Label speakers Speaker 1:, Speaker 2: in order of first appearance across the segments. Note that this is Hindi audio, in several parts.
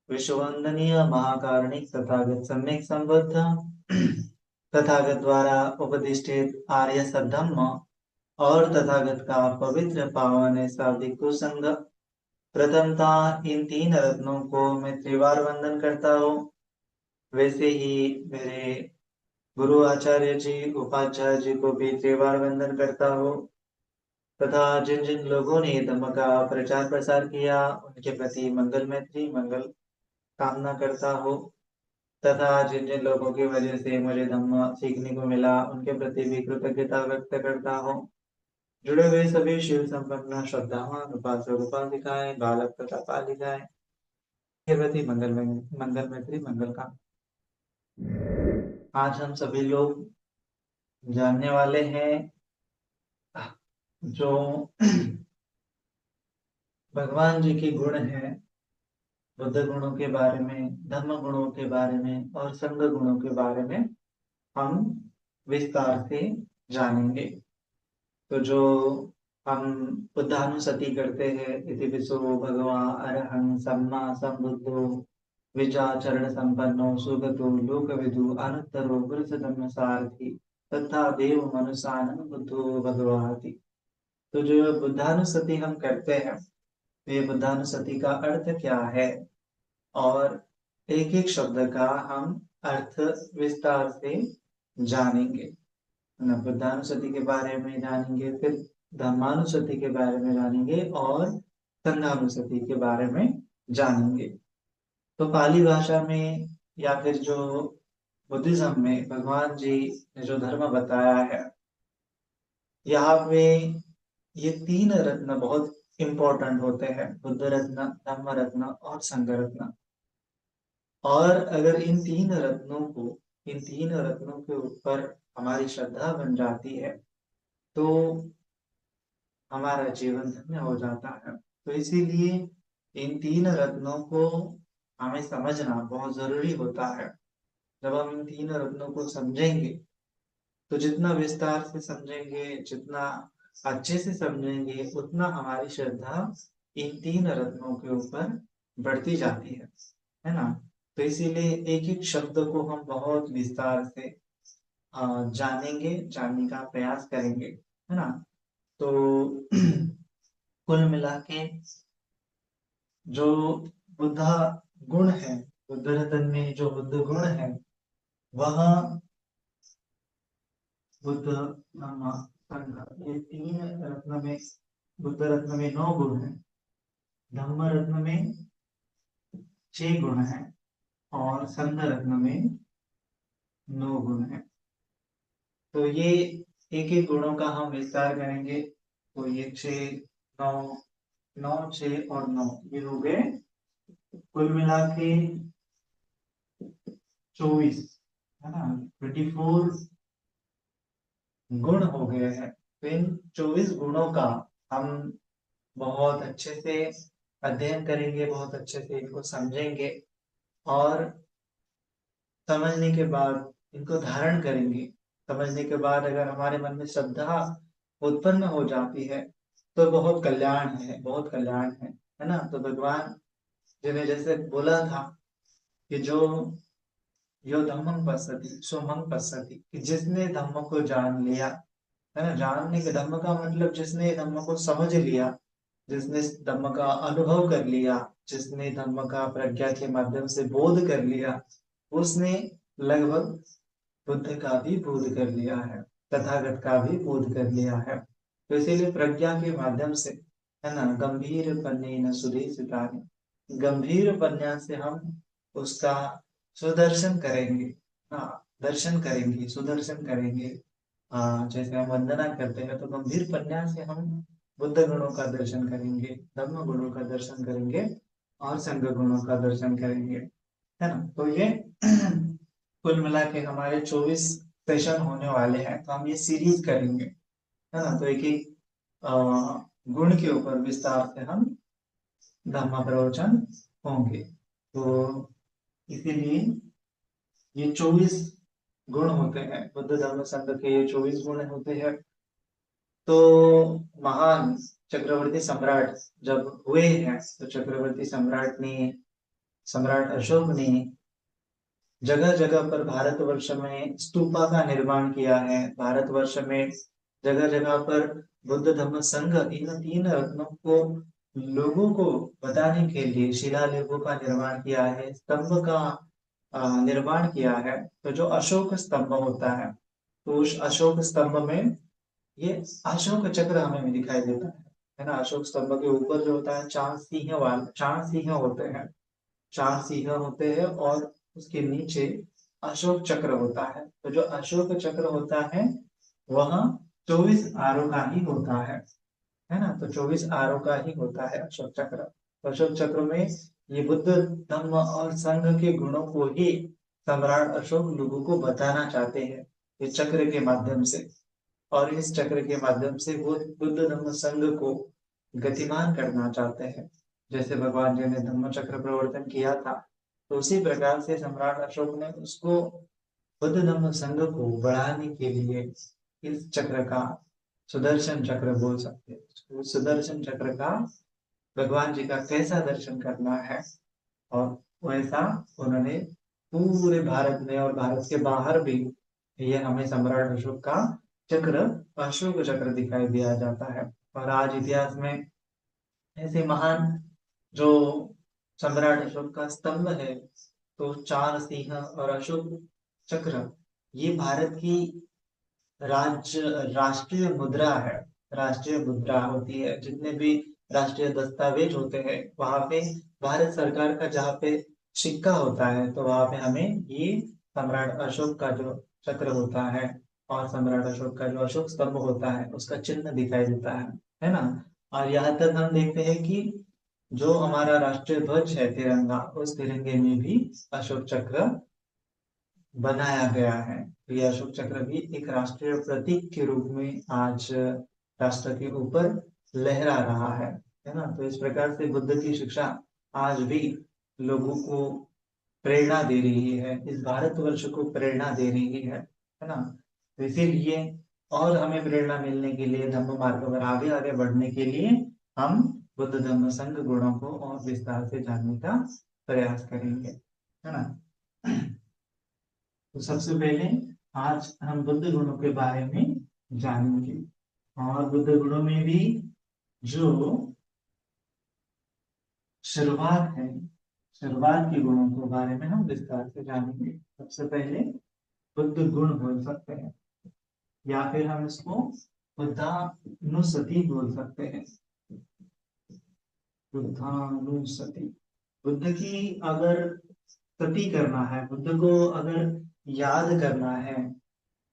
Speaker 1: विश्ववंदनीय महाकारुणिक तथागत सम्यक संबुद्ध तथागत द्वारा उपदिष्टित आर्य सद्धम्म और तथागत का पवित्र पावन ऐसा भिक्षु संघ। प्रथमतः इन तीन रत्नों को मैं त्रिवार वंदन करता हूँ। वैसे ही मेरे गुरु आचार्य जी उपाध्याय जी को भी त्रिवार वंदन करता हूँ तथा जिन जिन लोगों ने धम्म का प्रचार प्रसार किया उनके प्रति मंगल मैत्री मंगल कामना करता हूँ तथा जिन जिन लोगों की वजह से मुझे धम्म सीखने को मिला उनके प्रति भी कृतज्ञता व्यक्त करता हूँ। जुड़े हुए सभी शिव संपन्न श्रद्धावान उपासक उपासिकाएं बालक तथा बालिकाएं के प्रति मंगल मैत्री मंगल का। आज हम सभी लोग जानने वाले हैं जो भगवान जी के गुण हैं, बुद्ध गुणों के बारे में, धम्म गुणों के बारे में और संघ गुणों के बारे में हम विस्तार से जानेंगे। तो जो हम बुद्धानुसति करते हैं, इति विसो भगवा अरहं सम्मा संबुद्धो विचाचरण संपन्नो सुगतो लोकविदु अनुत्तरो पुरुष धम्म सारथी तथा देव मनुष्यानन बुद्धो भगवाति। तो जो बुद्धानुसति हम करते हैं, तो ये बुद्धानुसति का अर्थ क्या है और एक एक शब्द का हम अर्थ विस्तार से जानेंगे। बुद्धानुसति के बारे में जानेंगे, फिर धम्मानुसति के बारे में जानेंगे और संघानुसति के बारे में जानेंगे। तो पाली भाषा में या फिर जो बुद्धिज्म में भगवान जी ने जो धर्म बताया है, यहाँ पे ये तीन रत्न बहुत इंपॉर्टेंट होते हैं, बुद्ध रत्न, धम्म रत्न और संघ रत्न। और अगर इन तीन रत्नों के ऊपर हमारी श्रद्धा बन जाती है तो हमारा जीवन धन्य हो जाता है। तो इसीलिए इन तीन रत्नों को हमें समझना बहुत जरूरी होता है। जब हम इन तीन रत्नों को समझेंगे तो जितना विस्तार से समझेंगे, जितना अच्छे से समझेंगे, उतना हमारी श्रद्धा इन तीन रत्नों के ऊपर बढ़ती जाती है ना। तो इसीलिए एक एक शब्द को हम बहुत विस्तार से जानेंगे, जानने का प्रयास करेंगे, है ना। तो कुल मिला के जो बुद्ध गुण है, बुद्ध रत्न में जो बुद्ध गुण है वह बुद्ध धम्म संघ, ये तीन रत्न में, बुद्ध रत्न में 9 गुण है, धम्म रत्न में 6 गुण है और संघ रत्न में 9 गुण है। तो ये एक एक गुणों का हम विस्तार करेंगे। तो ये 6, 9, 9, 6 और 9 ये हो गए कुल मिला के 24, है ना, 24 गुण हो गए हैं। तो इन 24 गुणों का हम बहुत अच्छे से अध्ययन करेंगे, बहुत अच्छे से इनको समझेंगे और समझने के बाद इनको धारण करेंगे। समझने के बाद अगर हमारे मन में श्रद्धा उत्पन्न हो जाती है तो बहुत कल्याण है, बहुत कल्याण है ना। तो भगवान जी ने जैसे बोला था कि जो यो धम्मं पश्यति सो मम पश्यति, कि जिसने धम्म को जान लिया, है ना। जानने के धम्म का मतलब जिसने धम्म को समझ लिया, जिसने धम्म का अनुभव कर लिया, जिसने धम्म का प्रज्ञा के माध्यम से बोध कर लिया, उसने लगभग बुद्ध का भी बोध कर लिया है, तथागत का भी बोध कर लिया है। तो इसीलिए प्रज्ञा के माध्यम से, है ना, गंभीर पन्ने सुदेशितानि, गंभीर पन्या से हम उसका सुदर्शन करेंगे, हाँ, दर्शन करेंगे, सुदर्शन करेंगे। जैसे हम वंदना करते हैं तो गंभीर पन्या से हम बुद्ध गुणों का दर्शन करेंगे, धम्म गुणों का दर्शन करेंगे और संघ गुणों का दर्शन करेंगे, है ना। तो ये कुल मिला के हमारे 24 सेशन होने वाले हैं। तो हम ये सीरीज करेंगे, है ना। तो एक एक गुण के ऊपर विस्तार से हम धम्म प्रवचन होंगे। तो इसीलिए ये 24 गुण होते हैं, बुद्ध धर्म संघ के ये 24 गुण होते हैं। तो महान चक्रवर्ती सम्राट जब हुए हैं तो चक्रवर्ती सम्राट ने सम्राट अशोक ने जगह जगह पर भारतवर्ष में स्तूपा का निर्माण किया है। भारतवर्ष में जगह जगह पर बुद्ध धम्म संघ, इन तीन रत्नों को लोगों को बताने के लिए शिलालेखों का निर्माण किया है, स्तंभ का निर्माण किया है। तो जो अशोक स्तंभ होता है, तो उस अशोक स्तंभ में ये अशोक चक्र हमें दिखाई देता है ना। अशोक स्तंभ के ऊपर जो होता है चार सिंह होते हैं, चार सिंह होते हैं, और उसके नीचे अशोक चक्र होता है। तो जो अशोक चक्र होता है वह 24 आरो का ही होता है ना। तो 24 आरो का ही होता है अशोक चक्र। तो अशोक चक्र में ये बुद्ध धम्म और संघ के गुणों को ही सम्राट अशोक लोगों को बताना चाहते हैं इस चक्र के माध्यम से। और इस चक्र के माध्यम से वो बुद्ध धम्म संघ को गतिमान करना चाहते हैं। जैसे भगवान जी ने धम्म चक्र प्रवर्तन किया था, तो उसी प्रकार से सम्राट अशोक ने उसको बुद्ध धम्म संघ को बढ़ाने के लिए इस चक्र का सुदर्शन चक्र बोल सकते हैं। उस सुदर्शन चक्र का भगवान जी का कैसा दर्शन करना है, और वैसा उन्होंने पूरे भारत में और भारत के बाहर भी ये हमें सम्राट अशोक का चक्र, अशोक चक्र दिखाई दिया जाता है। और आज इतिहास में ऐसे महान जो सम्राट अशोक का स्तंभ है, तो चार सिंह और अशोक चक्र, ये भारत की राज्य राष्ट्रीय मुद्रा है। राष्ट्रीय मुद्रा होती है, जितने भी राष्ट्रीय दस्तावेज होते हैं वहां पे भारत सरकार का जहाँ पे सिक्का होता है, तो वहां पे हमें ये सम्राट अशोक का जो चक्र होता है और सम्राट अशोक का जो अशोक स्तंभ होता है उसका चिन्ह दिखाई देता है ना। और यहाँ तक हम देखते हैं कि जो हमारा राष्ट्रीय ध्वज है तिरंगा, उस तिरंगे में भी अशोक चक्र बनाया गया है। तो ये अशोक चक्र भी एक राष्ट्रीय प्रतीक के रूप में आज राष्ट्र के ऊपर लहरा रहा है ना। तो इस प्रकार से बुद्ध की शिक्षा आज भी लोगों को प्रेरणा दे रही है, इस भारतवर्ष को प्रेरणा दे रही है ना। तो इसीलिए और हमें प्रेरणा मिलने के लिए, धम्म मार्ग पर आगे आगे बढ़ने के लिए हम बुद्ध धम्म संघ गुणों को और विस्तार से जानने का प्रयास करेंगे, है ना। तो सबसे पहले आज हम बुद्ध गुणों के बारे में जानेंगे, और बुद्ध गुणों में भी जो शुरुआत है, शुरुआत के गुणों के बारे में हम विस्तार से जानेंगे। सबसे पहले बुद्ध गुण बोल सकते हैं, या फिर हम इसको बुद्धानुसति बोल सकते हैं। बुद्धानुसति, बुद्ध की अगर सती करना है, बुद्ध को अगर याद करना है,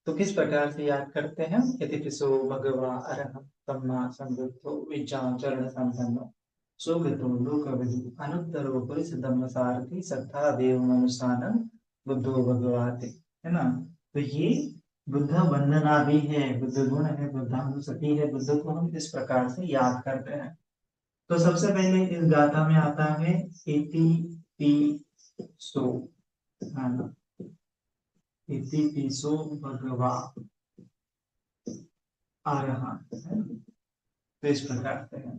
Speaker 1: तो किस प्रकार से याद करते हैं? यतिपिसो भगवा अरहं सम्मा संबुद्धो विज्ञान संपन्नो सुगतो लोकविदु अनुत्तरो पुरुष धम्म सारथि सत्ता देव मनुष्यानं बुद्धो भगवाते, है ना। तो ये बुद्ध वंदना भी है, बुद्ध गुण है, बुद्धानुसति है। बुद्ध को हम इस प्रकार से याद करते हैं। तो सबसे पहले इस गाथा में आता है इति पिसो, है ना। इति पिसो भगवा अरहं, तो इस प्रकार से है।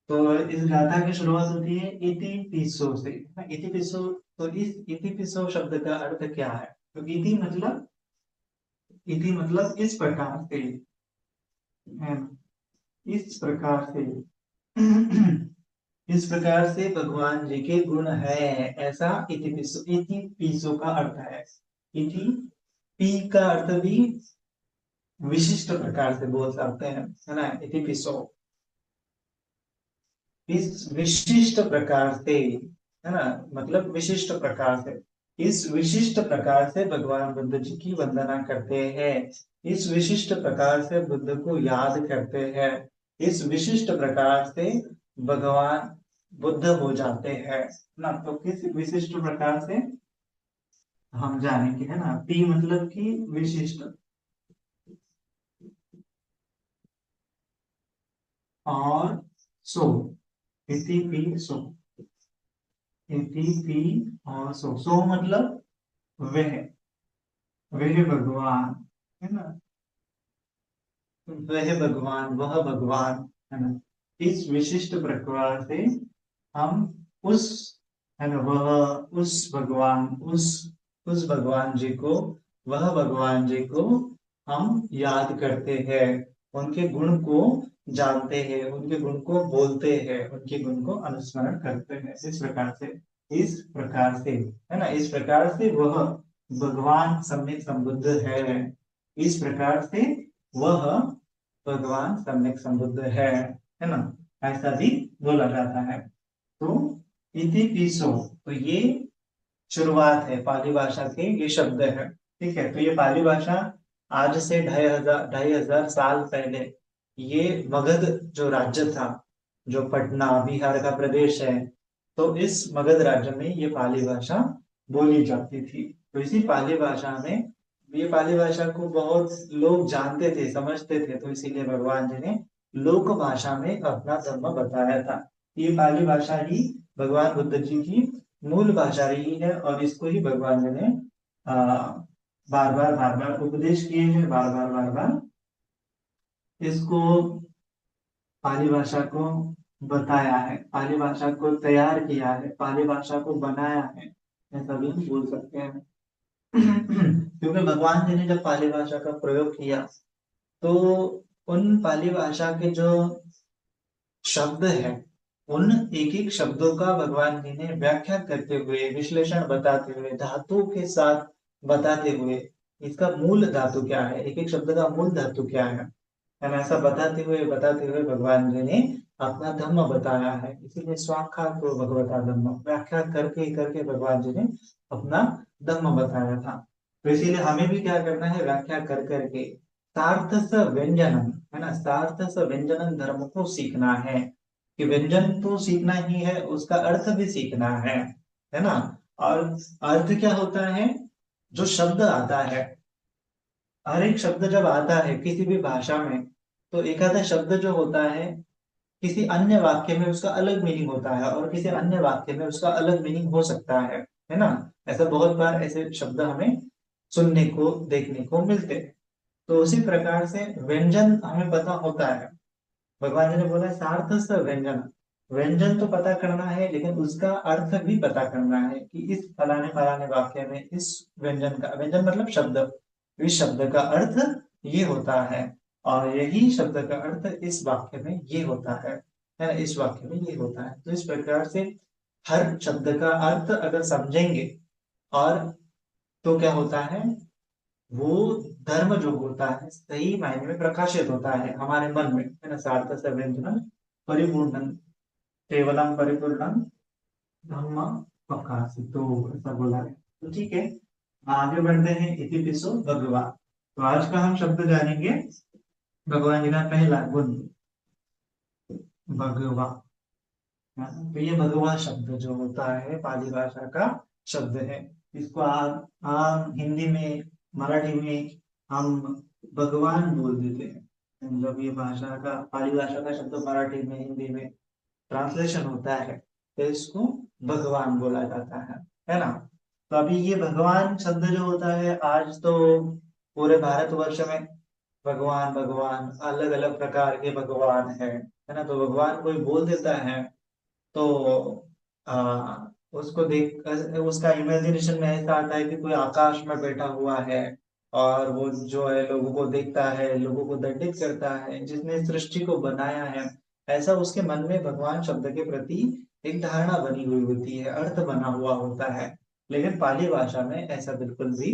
Speaker 1: तो इस गाथा की शुरुआत होती है इति पिसो से। इति पिसो, तो इस इति पिसो शब्द का अर्थ क्या है? तो इति मतलब इस प्रकार से, है ना? इस प्रकार से इस प्रकार से भगवान जी के गुण है, ऐसा इति पिसो का अर्थ है। इति पी का अर्थ भी विशिष्ट प्रकार से बोल सकते हैं, है ना। इति पिसो, इस विशिष्ट प्रकार से, है ना, मतलब विशिष्ट प्रकार से, इस विशिष्ट प्रकार से भगवान बुद्ध जी की वंदना करते हैं, इस विशिष्ट प्रकार से बुद्ध को याद करते हैं, इस विशिष्ट प्रकार से भगवान बुद्ध हो जाते हैं ना। तो किस विशिष्ट प्रकार से हम जानेंगे, है ना। पी मतलब कि विशिष्ट, और सो, इति पी सो, इति पी और सो मतलब वह, वह भगवान, है ना। वह भगवान, वह भगवान, है ना। इस विशिष्ट प्रकार से हम उस है ना, वह उस भगवान उस भगवान जी को, वह भगवान जी को हम याद करते हैं, उनके गुण को जानते हैं, उनके गुण को बोलते हैं, उनके गुण को अनुस्मरण करते हैं। इस प्रकार से, है ना, इस प्रकार से वह भगवान सम्यक संबुद्ध है। इस प्रकार से वह भगवान सम्यक संबुद्ध है ना, ऐसा भी बोला जाता है। तो इति पिसो, तो ये शुरुआत है पाली भाषा के, ये शब्द है। ठीक है, तो ये पाली भाषा आज से 2500 साल पहले, ये मगध जो राज्य था, जो पटना बिहार का प्रदेश है, तो इस मगध राज्य में ये पाली भाषा बोली जाती थी। तो इसी पाली भाषा में, ये पाली भाषा को बहुत लोग जानते थे, समझते थे, तो इसीलिए भगवान जी ने लोक भाषा में अपना धर्म बताया था। ये पाली भाषा ही भगवान बुद्ध जी की मूल भाषा रही है, और इसको ही भगवान जी ने बार बार उपदेश किए हैं, बार बार इसको, पाली भाषा को बताया है, पाली भाषा को तैयार किया है, पाली भाषा को बनाया है, ऐसा भी हम बोल सकते हैं। क्योंकि भगवान जी ने जब पाली भाषा का प्रयोग किया, तो उन पाली भाषा के जो शब्द है, उन एक एक शब्दों का भगवान जी ने व्याख्या करते हुए, विश्लेषण बताते हुए, धातु के साथ बताते हुए, इसका मूल धातु क्या है, एक एक शब्द का मूल धातु क्या है ना, ऐसा बताते हुए भगवान जी ने अपना धर्म बताया है। इसीलिए स्वाक्षात तो भगवता धर्म, व्याख्या करके करके भगवान जी ने अपना धर्म बताया था। तो इसीलिए हमें भी क्या करना है, व्याख्या कर करके सार्थ स व्यंजनम, है ना, सार्थ स व्यंजनम धर्म को सीखना है, कि व्यंजन तो सीखना ही है, उसका अर्थ भी सीखना है ना। और अर्थ क्या होता है, जो शब्द आता है, हर एक शब्द जब आता है किसी भी भाषा में, तो एक आधा शब्द जो होता है, किसी अन्य वाक्य में उसका अलग मीनिंग होता है, और किसी अन्य वाक्य में उसका अलग मीनिंग हो सकता है ना। ऐसा बहुत बार ऐसे शब्द हमें सुनने को, देखने को मिलते हैं। तो उसी प्रकार से व्यंजन हमें पता होता है। भगवान जी ने बोला सार्थ स व्यंजन, व्यंजन तो पता करना है, लेकिन उसका अर्थ भी पता करना है, कि इस फलाने फलाने वाक्य में इस व्यंजन का, व्यंजन मतलब शब्द, इस शब्द का अर्थ ये होता है, और यही शब्द का अर्थ इस वाक्य में ये होता है ना, इस वाक्य में ये होता है। तो इस प्रकार से हर शब्द का अर्थ अगर समझेंगे, और तो क्या होता है, वो धर्म जो होता है सही मायने में प्रकाशित होता है हमारे मन में, है ना। सार्थ स व्यंजनम परिपूर्णम, केवलम परिपूर्णम धम्म प्रकाशितो, ऐसा बोला है। तो ठीक है, आगे बढ़ते हैं, इति पिसो भगवा। तो आज का हम शब्द जानेंगे भगवान जी का पहला गुण, भगवा। तो ये भगवा शब्द जो होता है पाली भाषा का शब्द है। इसको आम हिंदी में, मराठी में हम भगवान बोल देते हैं। जब ये भाषा का, पाली भाषा का शब्द मराठी में, हिंदी में ट्रांसलेशन होता है, तो इसको भगवान बोला जाता है ना। तो अभी ये भगवान शब्द जो होता है, आज तो पूरे भारतवर्ष में भगवान भगवान, अलग अलग प्रकार के भगवान है ना। तो भगवान कोई बोल देता है, तो उसको देख, उसका इमेजिनेशन में ऐसा आता है कि कोई आकाश में बैठा हुआ है, और वो जो है लोगों को देखता है, लोगों को दंडित करता है, जिसने सृष्टि को बनाया है। ऐसा उसके मन में भगवान शब्द के प्रति एक धारणा बनी हुई होती है, अर्थ बना हुआ होता है। लेकिन पाली भाषा में ऐसा बिल्कुल भी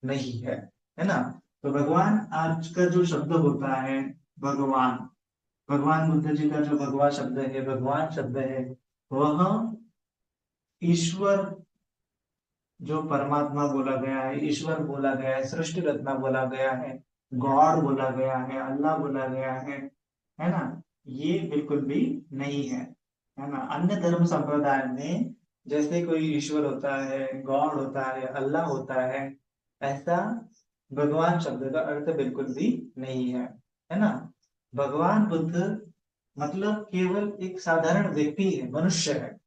Speaker 1: नहीं है ना। तो भगवान आज का जो शब्द होता है, भगवान, भगवान बुद्ध जी का जो भगवान शब्द है, भगवान शब्द है, वह ईश्वर, जो परमात्मा बोला गया है, ईश्वर बोला गया है, सृष्टि रत्ना बोला गया है, गॉड बोला गया है, अल्लाह बोला गया है ना। ये बिल्कुल भी नहीं है ना। अन्य धर्म संप्रदाय में जैसे कोई ईश्वर होता है, गॉड होता है, अल्लाह होता है, ऐसा भगवान शब्द का अर्थ बिल्कुल भी नहीं है ना। भगवान बुद्ध मतलब केवल एक साधारण व्यक्ति है, मनुष्य है।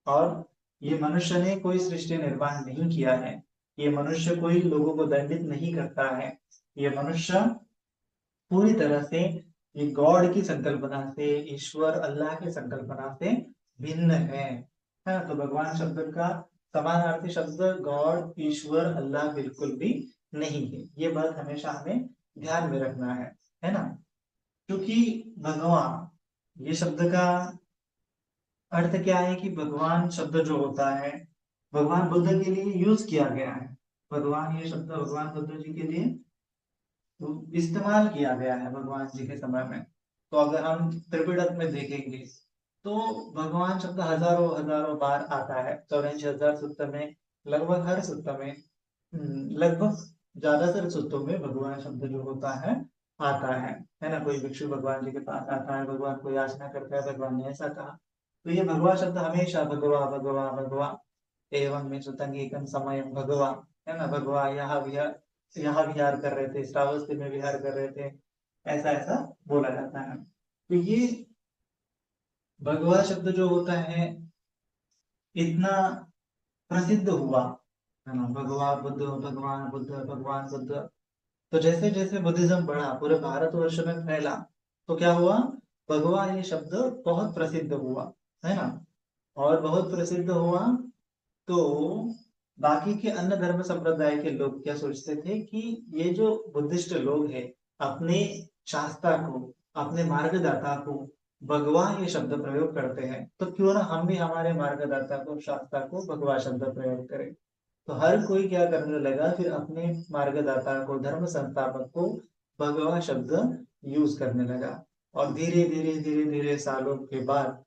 Speaker 1: और ये मनुष्य ने कोई सृष्टि निर्माण नहीं किया है, ये मनुष्य कोई लोगों को दंडित नहीं करता है। ये मनुष्य पूरी तरह से ये गॉड की संकल्पना से, ईश्वर अल्लाह की संकल्पना से भिन्न है। है ना। तो भगवान शब्द का समानार्थी शब्द गॉड, ईश्वर, अल्लाह बिल्कुल भी नहीं है। ये बात हमेशा हमें ध्यान में रखना है ना। क्योंकि भगवान ये शब्द का अर्थ क्या है कि भगवान शब्द जो होता है भगवान बुद्ध के लिए यूज किया गया है। भगवान ये शब्द भगवान बुद्ध जी के लिए तो इस्तेमाल किया गया है भगवान जी के समय में। तो अगर हम त्रिपिटक में देखेंगे तो भगवान शब्द हजारों हजारों बार आता है। 84,000 सूक्त में लगभग हर सूक्त में लगभग ज्यादातर सूत्रों में भगवान शब्द जो होता है आता है ना। कोई भिक्षु भगवान जी के पास आता है, भगवान को याचना करता है, भगवान ने ऐसा कहा। तो ये भगवा शब्द हमेशा भगवा भगवा भगवा एवं में सुतंगीकम समय भगवा, है ना। भगवा यहाँ विहार कर रहे थे, श्रावस्ती में विहार कर रहे थे, ऐसा ऐसा बोला जाता है। तो ये भगवा शब्द जो होता है इतना प्रसिद्ध हुआ, है ना। भगवा बुद्ध, भगवान बुद्ध, भगवान बुद्ध। तो जैसे जैसे बुद्धिज्म बढ़ा, पूरे भारतवर्ष में फैला, तो क्या हुआ, भगवा ये शब्द बहुत प्रसिद्ध हुआ, है ना। और बहुत प्रसिद्ध हुआ तो बाकी के अन्य धर्म संप्रदाय के लोग क्या सोचते थे कि ये जो बुद्धिस्ट लोग हैं अपने शास्त्रा को, अपने मार्गदाता को भगवान ये शब्द प्रयोग करते हैं, तो क्यों ना हम भी हमारे मार्गदाता को, शास्त्रा को भगवान शब्द प्रयोग करें। तो हर कोई क्या करने लगा, फिर अपने मार्गदाता को, धर्म संस्थापक को भगवान शब्द यूज करने लगा। और धीरे धीरे धीरे धीरे सालों के बाद,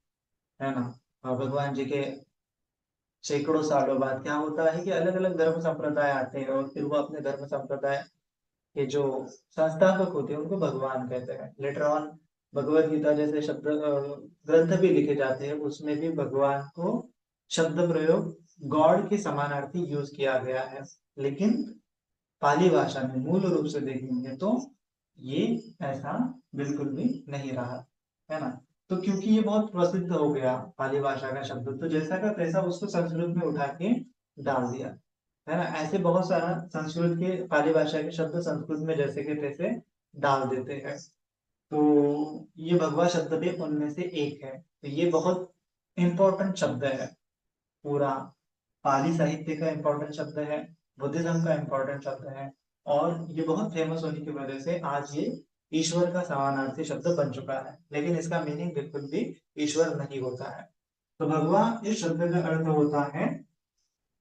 Speaker 1: है ना, भगवान जी के सैकड़ों सालों बाद क्या होता है कि अलग अलग धर्म संप्रदाय आते हैं और फिर वो अपने धर्म संप्रदाय के जो संस्थापक होते हैं उनको भगवान कहते हैं। लेटर ऑन भगवत गीता जैसे शब्द ग्रंथ भी लिखे जाते हैं, उसमें भी भगवान को शब्द प्रयोग गॉड के समानार्थी यूज किया गया है। लेकिन पाली भाषा में मूल रूप से देखेंगे तो ये ऐसा बिल्कुल भी नहीं रहा, है ना। तो क्योंकि ये बहुत प्रसिद्ध हो गया पाली भाषा का शब्द, तो जैसा का तैसा उसको संस्कृत में उठा के डाल दिया, है ना। ऐसे बहुत सारा संस्कृत के पाली भाषा के शब्द संस्कृत में जैसे के तैसे डाल देते हैं। तो ये भगवा शब्द भी उनमें से एक है। तो ये बहुत इंपॉर्टेंट शब्द है, पूरा पाली साहित्य का इंपॉर्टेंट शब्द है, बुद्धिज्म का इंपॉर्टेंट शब्द है। और ये बहुत फेमस होने की वजह से आज ये ईश्वर का समानार्थी शब्द बन चुका है, लेकिन इसका मीनिंग बिल्कुल भी ईश्वर नहीं होता है। तो भगवान इस शब्द का अर्थ होता है,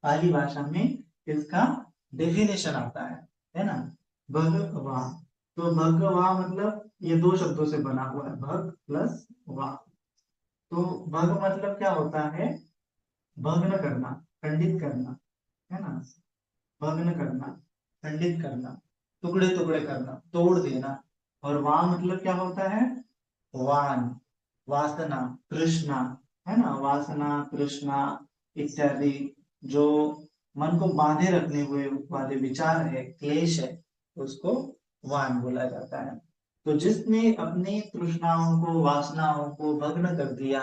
Speaker 1: पाली भाषा में इसका डेफिनेशन आता है ना। भगवा, तो भगवा मतलब ये दो शब्दों से बना हुआ है, भग प्लस वा। तो भग मतलब क्या होता है, भग्न करना, खंडित करना, है ना। भग्न करना, खंडित करना, टुकड़े टुकड़े करना, तोड़ देना। और वान मतलब क्या होता है, वान, वासना, तृष्णा, है ना। वासना, तृष्णा इत्यादि जो मन को बांधे रखने हुए वाले विचार है, क्लेश है, उसको वान बोला जाता है। तो जिसने अपनी तृष्णाओं को, वासनाओं को भग्न कर दिया,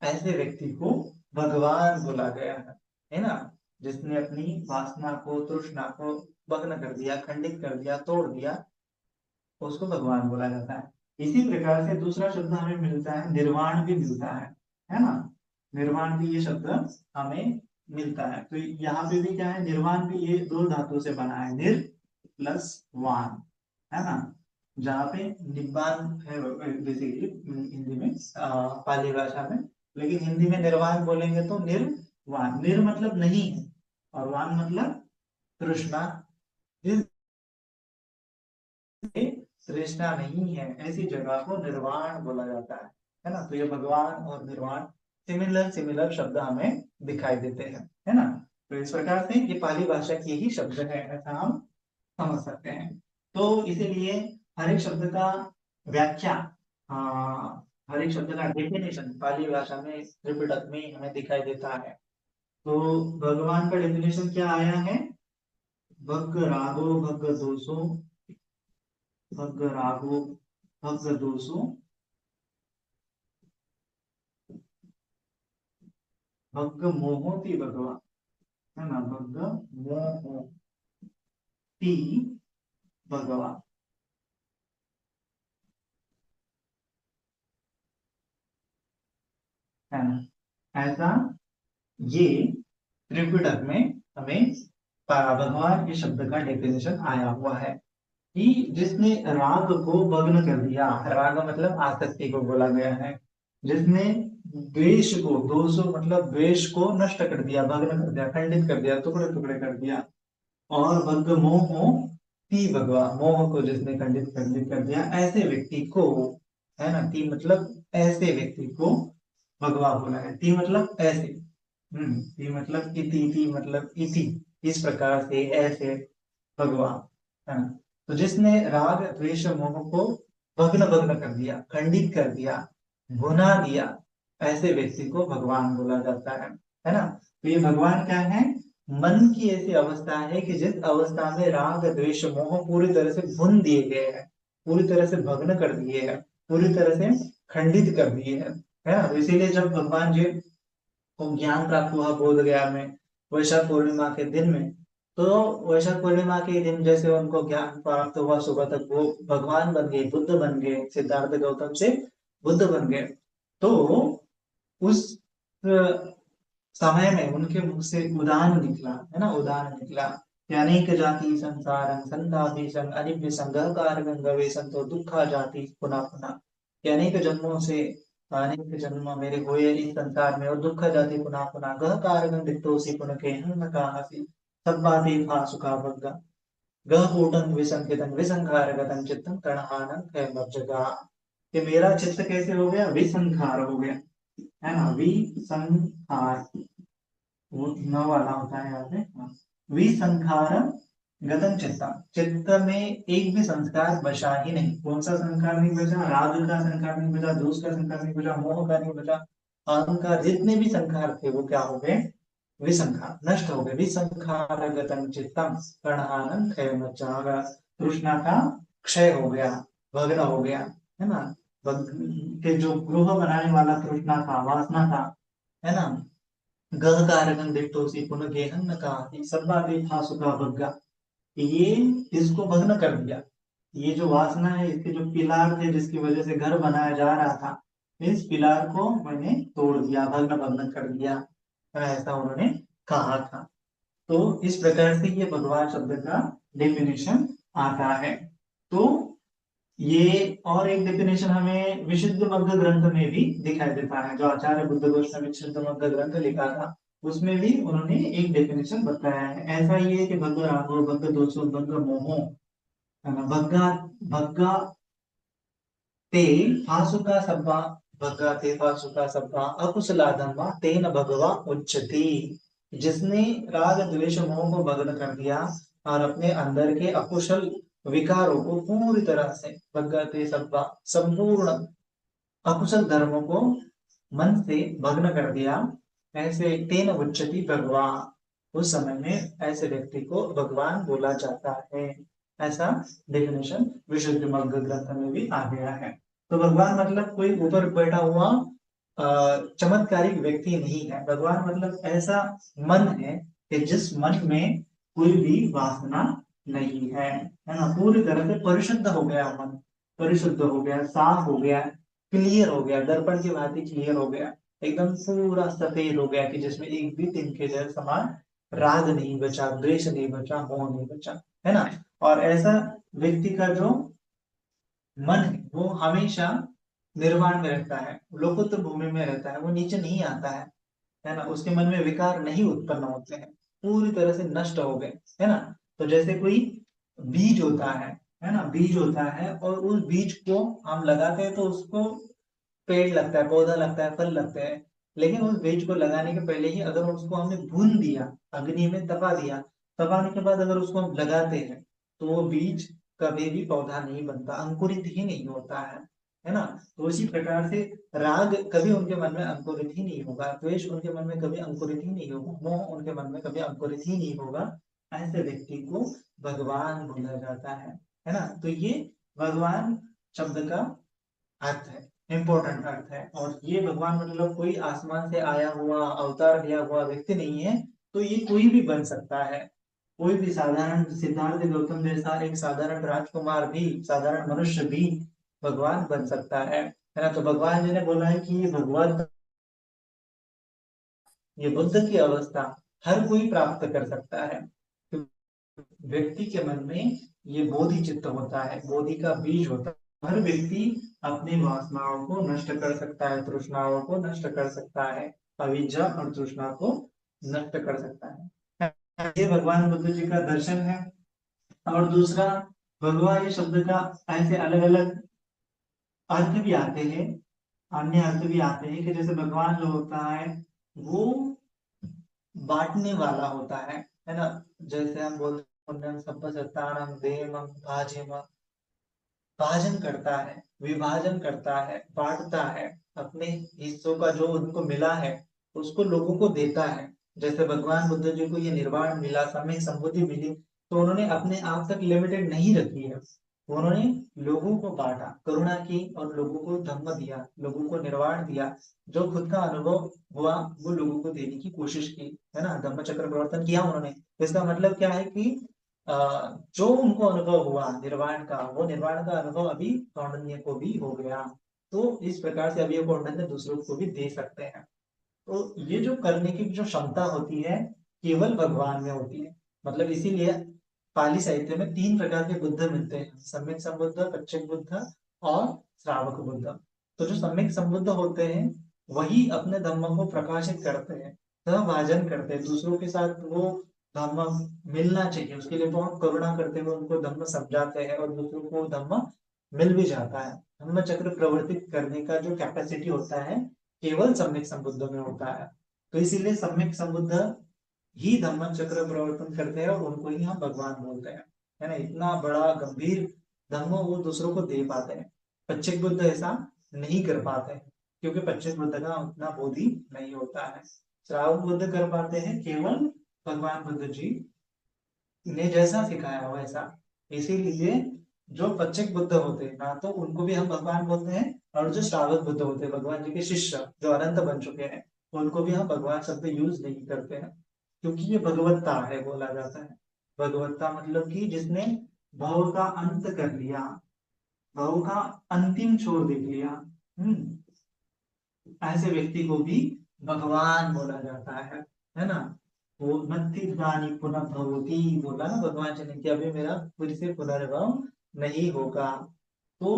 Speaker 1: ऐसे व्यक्ति को भगवान बोला गया है ना। जिसने अपनी वासना को, तृष्णा को भग्न कर दिया, खंडित कर दिया, तोड़ दिया, उसको भगवान बोला जाता है। इसी प्रकार से दूसरा शब्द हमें मिलता है, निर्वाण भी मिलता है ना। निर्वाण भी ये शब्द हमें मिलता है। तो यहाँ पे भी क्या है, निर्वाण भी ये दो धातु से बना है, निर प्लस वान, है ना। जहाँ पे निब्बान है बेसिकली हिंदी में, पाली भाषा में। लेकिन हिंदी में निर्वाण बोलेंगे तो निर्वाण, निर मतलब नहीं है और वान मतलब तृष्णा। जिस तृष्णा नहीं है ऐसी जगह को निर्वाण बोला जाता है ना। तो ये भगवान और निर्वाण सिमिलर सिमिलर शब्द हमें दिखाई देते हैं, है ना। तो इस प्रकार से ये पाली भाषा के ही शब्द है, ऐसा हम समझ सकते हैं। तो इसीलिए हर एक शब्द का व्याख्या, हर एक शब्द का डेफिनेशन पाली भाषा में त्रिपिटक में हमें दिखाई देता है। तो भगवान का डेफिनेशन क्या आया है, भग रागो भग दोषो, भग रागो भग दोषो, भग मोहोति भगवान, है ना। भग मोहोति भगवान, है ना। ऐसा ये त्रिपिटक में हमें भगवान के शब्द का डेफिनेशन आया हुआ है कि जिसने राग को भग्न कर दिया। राग मतलब आसक्ति को बोला गया है। जिसने द्वेष को, दोषो मतलब द्वेष को नष्ट कर दिया, भग्न कर दिया, खंडित कर दिया, टुकड़े टुकड़े कर दिया। और भग मोह ती भगवा, मोह को जिसने खंडित खंडित कर दिया, ऐसे व्यक्ति को, है ना, ती मतलब ऐसे व्यक्ति को भगवा बोला है। ती मतलब ऐसे, ती मतलब इति, ती मतलब इति, इस प्रकार से ऐसे भगवा, है ना। तो जिसने राग द्वेष मोह को भग्न भग्न कर दिया, खंडित कर दिया, भुना दिया, ऐसे व्यक्ति को भगवान बोला जाता है ना। तो ये भगवान क्या है? मन की ऐसी अवस्था है कि जिस अवस्था में राग द्वेष मोह पूरी तरह से भुन दिए गए हैं, पूरी तरह से भग्न कर दिए हैं, पूरी तरह से खंडित कर दिए हैं, है ना। तो इसीलिए जब भगवान जी को ज्ञान प्राप्त हुआ बोध गया में वैशाख पूर्णिमा के दिन में, तो वैशाख पूर्णिमा के दिन जैसे उनको ज्ञान प्राप्त हुआ, सुबह तक वो भगवान बन गए, बुद्ध बन गए, सिद्धार्थ गौतम से बुद्ध बन गए। तो उस समय में उनके मुख से उदान निकला, है ना, उदान निकला। अनेक जाति संसारं संताभिसं अनिभ्यसं गहकारं गवेशं तो दुखा जाति पुनः पुनः। अनेक जन्मों से, अनेक जन्म मेरे हुए इस संसार में, और दुख जाति पुनः पुनः, गहकारं दिक्तोषि पुनः के न कहासी, सब बातें था सुखा भग्गा, गह कूटं विसंकितं विसंखारगतं चित्तं कणहानं क्षयमज्जगा। कि मेरा चित्त कैसे हो गया? विसंखार हो गया, है ना। विसंखार, वो न वाला होता है यहाँ पे, हाँ। विसंखार गतम चित्ता, चित्त में एक भी संस्कार बचा ही नहीं। कौन सा संस्कार नहीं बचा? राग का संस्कार नहीं बचा, दोष का संस्कार नहीं बचा, मोह का नहीं बचा, अहंकार, जितने भी संस्कार थे वो क्या हो गए? विसंखार, नष्ट हो गए। विसंखार गतम चित्तम प्रणहानम क्षय मच्चागा, तृष्णा का क्षय हो गया, भग्न हो गया, है ना। के जो गृह बनाने वाला तृष्णा था, वासना था, है ना, गह कारकं दिट्टोसी पुनः गेहन न कहा, सब बातें था सुखा भग्गा, ये इसको भग्न कर दिया। ये जो वासना है, इसके जो पिलार थे जिसकी वजह से घर बनाया जा रहा था, इस पिलार को मैंने तोड़ दिया, भग्न भग्न कर दिया, ऐसा उन्होंने कहा था। तो इस प्रकार से ये भगवान शब्द का डेफिनेशन आता है। तो ये और एक डेफिनेशन हमें विशुद्ध मग्ध ग्रंथ में भी दिखाई देता है, जो आचार्य बुद्ध गोस्वामी ने विशुद्ध मग्ध ग्रंथ लिखा था, उसमें भी उन्होंने एक डेफिनेशन बताया है। ऐसा ही है कि भग्ग रागो, भग्ग दोषो, भग्ग मोहो, है ना, भग्गा भग्गा ते फासुका सब्बा, भग्गा ते फासुका सब्बा अकुशला धम्मा तेन भगवा उच्चति। जिसने राग द्वेष मोह को भग्न कर दिया और अपने अंदर के अकुशल विकारों को पूरी तरह से, भग्गा ते सब्बा, संपूर्ण अकुशल धर्मों को मन से भग्न कर दिया, ऐसे तेन उच्चति भगवान, उस समय में ऐसे व्यक्ति को भगवान बोला जाता है। ऐसा डेफिनेशन विशुद्ध मग्ध ग्रंथ में भी आ गया है। तो भगवान मतलब कोई ऊपर बैठा हुआ चमत्कारिक व्यक्ति नहीं है। भगवान मतलब ऐसा मन है कि जिस मन में कोई भी वासना नहीं है ना, पूरी तरह से परिशुद्ध हो गया मन, परिशुद्ध हो गया, साफ हो गया, क्लियर हो गया, दर्पण की भांति क्लियर हो गया, एकदम पूरा सफेद हो गया कि जिसमें एक भी तिनके जैसे समान राग नहीं बचा, द्वेष नहीं बचा, मोह नहीं बचा, है ना। और ऐसा व्यक्ति का जो मन है वो हमेशा निर्वाण में रहता है, लोकोत्तर भूमि में रहता है, वो नीचे नहीं आता है ना। उसके मन में विकार नहीं उत्पन्न होते हैं, पूरी तरह से नष्ट हो गए, है ना। तो जैसे कोई बीज होता है ना, बीज होता है, और उस बीज को हम लगाते हैं तो उसको पेड़ लगता है, पौधा लगता है, फल लगते हैं। लेकिन उस बीज को लगाने के पहले ही अगर उसको हमने भून दिया, अग्नि में तपा दिया, तपाने के बाद अगर उसको हम लगाते हैं, तो वो बीज कभी भी पौधा नहीं बनता, अंकुरित ही नहीं होता है ना। तो उसी प्रकार से राग कभी उनके मन में अंकुरित ही नहीं होगा, द्वेष उनके मन में कभी अंकुरित ही नहीं होगा, मोह उनके मन में कभी अंकुरित ही नहीं होगा। ऐसे व्यक्ति को भगवान बोला जाता है ना। तो ये भगवान शब्द का अर्थ है, इम्पोर्टेंट अर्थ है। और ये भगवान मतलब कोई आसमान से आया हुआ अवतार लिया हुआ व्यक्ति नहीं है। तो ये कोई भी बन सकता है, कोई भी साधारण सिद्धार्थ गौतम जैसा एक साधारण राजकुमार भी, साधारण मनुष्य भी भगवान बन सकता है ना। तो भगवान जी ने बोला है कि ये भगवान ये बुद्ध की अवस्था हर कोई प्राप्त कर सकता है। व्यक्ति के मन में ये बोधि चित्त होता है, बोधि का बीज होता है। हर व्यक्ति अपनी वासनाओं को नष्ट कर सकता है, तृष्णाओं को नष्ट कर सकता है, अविद्या और तृष्णा को नष्ट कर सकता है। ये भगवान बुद्ध जी का दर्शन है। और दूसरा, भगवान ये शब्द का ऐसे अलग अलग अर्थ भी आते हैं, अन्य अर्थ भी आते हैं, कि जैसे भगवान जो होता है वो बांटने वाला होता है ना। जैसे हम बोलते हैं सब सत्तानम देवम भाजिम, भाजन करता है, विभाजन करता है, बांटता है, अपने हिस्सों का जो उनको मिला है उसको लोगों को देता है। जैसे भगवान बुद्ध जी को ये निर्वाण मिला, सम्यक संबुद्धि मिली, तो उन्होंने अपने आप तक लिमिटेड नहीं रखी है, उन्होंने लोगों को बांटा, करुणा की और लोगों को धम्म दिया, लोगों को निर्वाण दिया। जो खुद का अनुभव हुआ वो लोगों को देने की कोशिश की, है ना, धम्म चक्र प्रवर्तन किया उन्होंने। इसका मतलब क्या है कि जो उनको अनुभव हुआ निर्वाण का, वो निर्वाण का अनुभव अभी कौंडिन्य को भी हो गया। तो इस प्रकार से अभी कौंडिन्य दूसरों को भी दे सकते हैं। तो ये जो करने की जो क्षमता होती है केवल भगवान में होती है। मतलब इसीलिए पाली साहित्य में 3 प्रकार के बुद्ध मिलते हैं, सम्यक संबुद्ध, पश्चिम बुद्ध और श्रावक बुद्ध। तो जो सम्यक संबुद्ध होते हैं वही अपने धम्म को प्रकाशित करते हैं, सहभाजन करते हैं दूसरों के साथ, वो धम्म मिलना चाहिए उसके लिए बहुत करुणा करते हुए उनको धम्म समझाते हैं और दूसरों को धम्म मिल भी जाता है। धम्म चक्र प्रवर्तित करने का जो कैपेसिटी होता है केवल सम्यक संबुद्ध में होता है। तो इसीलिए सम्यक संबुद्ध ही धम्म चक्र प्रवर्तन करते हैं और उनको ही हम भगवान बोलते हैं, है ना। इतना बड़ा गंभीर धम्म वो दूसरों को दे पाते हैं। पच्चिक बुद्ध ऐसा नहीं कर पाते हैं, क्योंकि पच्चिक बुद्ध का उतना बोधि नहीं होता है। श्रावक बुद्ध कर पाते हैं, केवल भगवान बुद्ध जी ने जैसा सिखाया वैसा। इसीलिए जो पच्चिक बुद्ध होते हैं ना, तो उनको भी हम भगवान बोलते हैं, और जो श्रावक बुद्ध होते हैं भगवान जी के शिष्य जो अनंत बन चुके हैं, उनको भी हम भगवान शब्द यूज नहीं करते हैं, क्योंकि ये भगवत्ता है बोला जाता है। भगवत्ता मतलब कि जिसने भव का अंत कर लिया, भव का अंतिम छोर देख लिया। ऐसे व्यक्ति को भी भगवान बोला जाता है ना। वो नत्थिदानी पुनः भवती बोला ना भगवान जी ने कि अभी मेरा फिर से पुनर्भव नहीं होगा। तो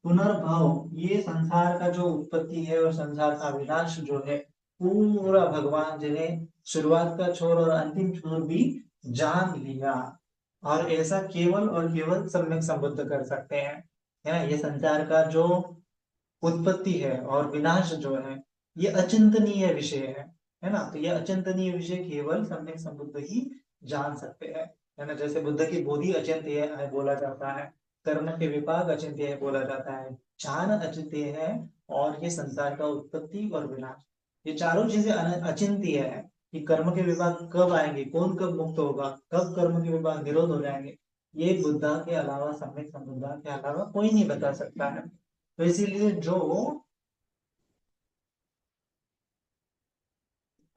Speaker 1: पुनर्भव ये संसार का जो उत्पत्ति है और संसार का विनाश जो है, पूरा भगवान जी ने शुरुआत का छोर और अंतिम छोर भी जान लिया। और ऐसा केवल और केवल सम्यक संबुद्ध कर सकते हैं, है ना। ये संसार का जो उत्पत्ति है और विनाश जो है ये अचिंतनीय विषय है ना। तो ये अचिंतनीय विषय केवल सम्यक संबुद्ध ही जान सकते हैं, है ना। जैसे बुद्ध की बोधि अचिंत्य है बोला जाता है, कर्म के विपाक अचिंत्य है बोला जाता है, ज्ञान अचिंत्य है, और ये संसार का उत्पत्ति और विनाश, ये चारों चीजें अचिंत्य है। कि कर्म के विपाक कब आएंगे, कौन कब मुक्त होगा, कब कर्म के विपाक निरोध हो जाएंगे, ये बुद्धा के अलावा, सम्यक संबुद्ध के अलावा कोई नहीं बता सकता है। तो इसीलिए जो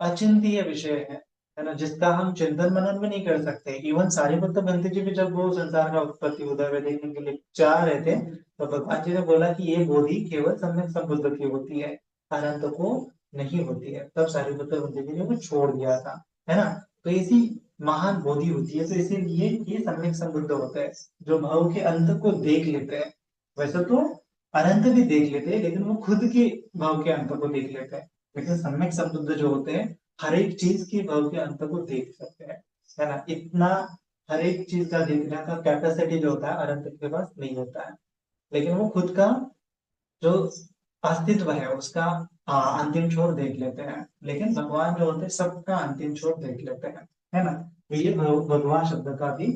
Speaker 1: अचिंत्य विषय है ना, जिसका हम चिंतन मनन भी नहीं कर सकते। इवन सारिपुत्र बंती जी भी जब वो संसार का उत्पत्ति उदय में देखने के लिए चाह रहे थे, तो भगवान जी ने बोला कि ये बोधि केवल सम्यक संबुद्ध की होती है, अनंत को नहीं होती है। तब सारिपुत्र बंती जी ने वो छोड़ दिया था, है ना। तो ऐसी महान बोधि होती है, तो इसीलिए ये सम्यक संबुद्ध होते हैं, जो भाव के अंत को देख लेते हैं। वैसे तो अनंत भी देख लेते हैं, लेकिन वो खुद के भाव के अंत को देख लेते हैं। लेकिन सम्यक संबुद्ध जो होते हैं हर एक चीज की भाव के अंत को देख सकते हैं, है ना। इतना हर एक चीज का देखने का कैपेसिटी जो होता है अनंत के पास नहीं होता है। लेकिन वो खुद का जो अस्तित्व है उसका अंतिम छोर देख लेते हैं। लेकिन भगवान जो होते हैं सबका अंतिम छोर देख लेते हैं, है ना। तो ये भगवान शब्द का भी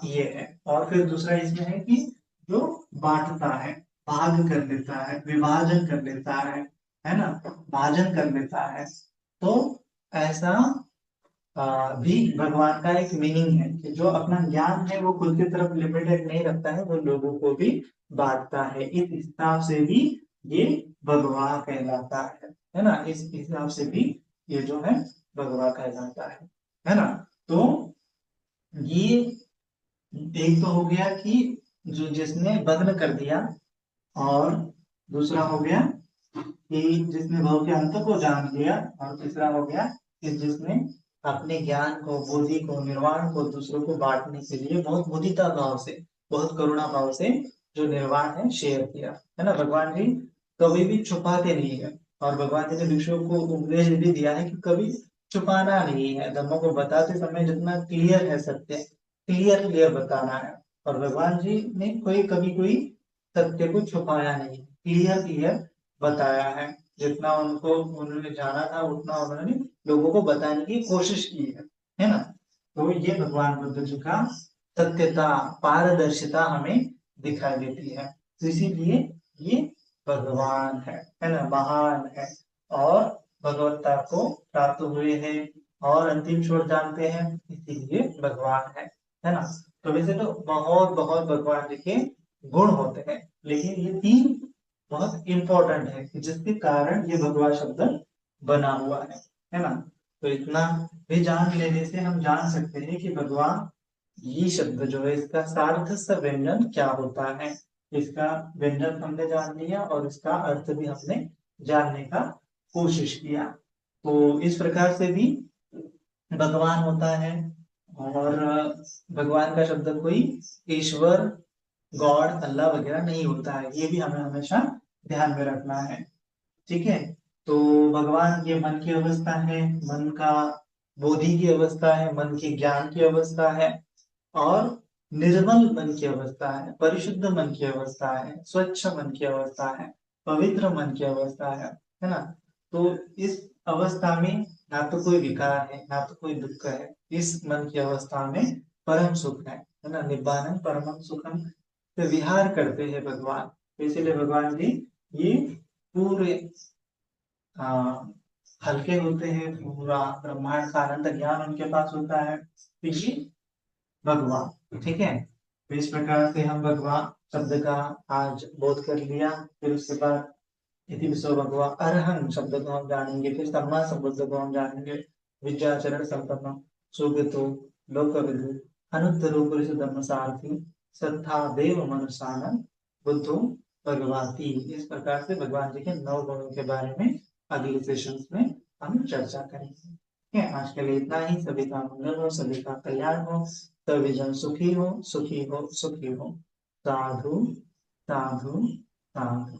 Speaker 1: ये है। और फिर दूसरा इसमें है कि जो बांटता है, भाग कर लेता है, विभाजन कर लेता है ना, भाजन कर लेता है। तो ऐसा भी भगवान का एक मीनिंग है कि जो अपना ज्ञान है वो खुद की तरफ लिमिटेड नहीं रखता है, वो लोगों को भी बांटता है। इस हिसाब से भी ये भगवान कहलाता है ना। इस हिसाब से भी ये जो है भगवान कहलाता है ना। तो ये एक तो हो गया कि जो जिसने भग्न कर दिया, और दूसरा हो गया कि जिसने भव के अंत को जान लिया, और तीसरा हो गया कि जिसने अपने ज्ञान को, बुद्धि को, निर्वाण को दूसरों को बांटने के लिए बहुत मुदिता भाव से, बहुत करुणा भाव से जो निर्वाण है शेयर किया, है ना। भगवान जी कभी भी छुपाते नहीं है, और भगवान जी ने भिक्षुओं को उपदेश भी दिया है कि कभी छुपाना नहीं है, धर्मों को बताते समय जितना क्लियर है सत्य, क्लियर क्लियर बताना है। और भगवान जी ने कोई कभी कोई सत्य को छुपाया नहीं, क्लियर क्लियर बताया है। जितना उनको उन्होंने जाना था उतना उन्होंने लोगों को बताने की कोशिश की है ना। तो ये भगवान बुद्ध जी का सत्यता, पारदर्शिता हमें दिखाई देती है। तो इसीलिए ये भगवान है ना, महान है, और भगवत्ता को प्राप्त हुए हैं, और अंतिम छोर जानते हैं, इसीलिए भगवान है ना। तो वैसे तो बहुत बहुत भगवान जी के गुण होते हैं, लेकिन ये तीन बहुत इंपॉर्टेंट है कि जिसके कारण ये भगवान शब्द बना हुआ है ना। तो इतना भी जान लेने से हम जान सकते हैं कि भगवान ये शब्द जो है इसका सार्थ व्यंजन क्या होता है। इसका व्यंजन हमने जान लिया, और इसका अर्थ भी हमने जानने का कोशिश किया। तो इस प्रकार से भी भगवान होता है, और भगवान का शब्द कोई ईश्वर, गॉड, अल्लाह वगैरह नहीं होता है, ये भी हमें हमेशा ध्यान में रखना है। ठीक है। तो भगवान ये मन की अवस्था है, मन का बोधि की अवस्था है, मन के ज्ञान की अवस्था है, और निर्मल मन की अवस्था है, परिशुद्ध मन की अवस्था है, स्वच्छ मन की अवस्था है, पवित्र मन की अवस्था है ना। तो इस अवस्था में ना तो कोई विकार है, ना तो कोई दुख है। इस मन की अवस्था में परम सुख है ना, निब्बानम परमम सुखम। तो विहार करते हैं भगवान। तो इसलिए भगवान जी ये पूरे हल्के होते हैं, पूरा ब्रह्मांड का अनंत ज्ञान उनके पास होता है। तो ये भगवान, ठीक है। तो इस प्रकार से हम भगवान शब्द का आज बोध कर लिया। फिर उसके बाद इति विश्व भगवा अरहं शब्द को हम जानेंगे, फिर सम्मा संबुद्ध को हम जानेंगे। विद्याचरण संपन्न, सुगतो लोकविदु, अनुत्तरो पुरुष धर्म सारथी, श्रद्धा देव मनुष्यान बुद्धो भगवाती। इस प्रकार से भगवान जी के 9 गुणों के बारे में अगले सेशंस में हम चर्चा करेंगे। ठीक है, आज के लिए इतना ही। सभी का मंगल हो, सभी का कल्याण हो, सभी जन सुखी हो, सुखी हो, सुखी हो। साधु साधु साधु।